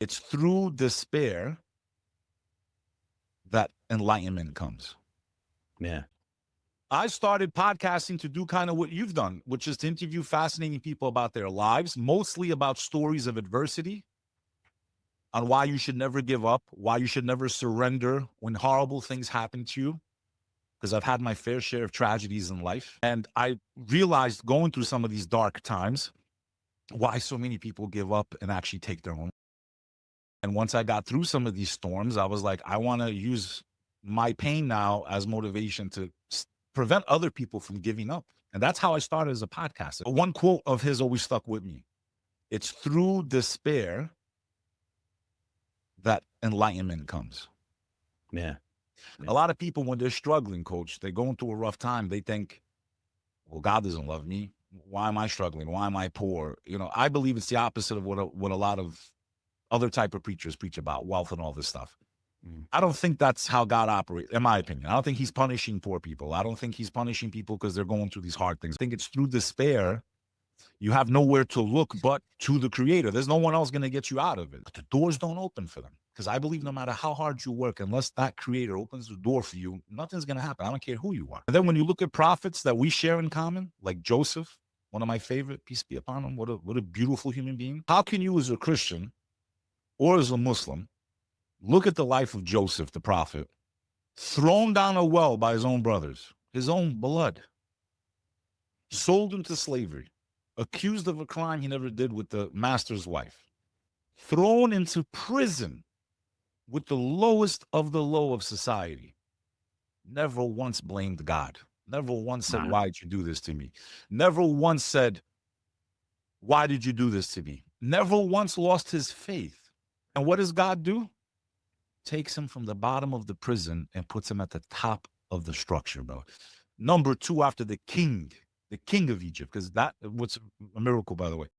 It's through despair that enlightenment comes. Yeah. I started podcasting to do kind of what you've done, which is to interview fascinating people about their lives, mostly about stories of adversity, on why you should never give up, why you should never surrender when horrible things happen to you. Because I've had my fair share of tragedies in life. And I realized going through some of these dark times why so many people give up and actually take their own. And once I got through some of these storms, I was like, I want to use my pain now as motivation to prevent other people from giving up. And that's how I started as a podcaster. One quote of his always stuck with me. It's through despair that enlightenment comes. Yeah. A lot of people, when they're struggling, coach, they're going through a rough time, they think, well, God doesn't love me. Why am I struggling? Why am I poor? You know, I believe it's the opposite of what a lot of other type of preachers preach about, wealth and all this stuff. I don't think that's how God operates, in my opinion. I don't think he's punishing poor people. I don't think he's punishing people because they're going through these hard things. I think it's through despair. You have nowhere to look but to the creator. There's no one else going to get you out of it. But the doors don't open for them. Because I believe no matter how hard you work, unless that creator opens the door for you, nothing's going to happen. I don't care who you are. And then when you look at prophets that we share in common, like Joseph, one of my favorite, peace be upon him, what a beautiful human being. How can you as a Christian or as a Muslim look at the life of Joseph, the prophet, thrown down a well by his own brothers, his own blood, sold into slavery, accused of a crime he never did with the master's wife, thrown into prison with the lowest of the low of society, never once blamed God, never once said, why did you do this to me? Never once said, why did you do this to me? Never once lost his faith. And what does God do? Takes him from the bottom of the prison and puts him at the top of the structure, bro. Number 2 after the king of Egypt, because that was a miracle, by the way.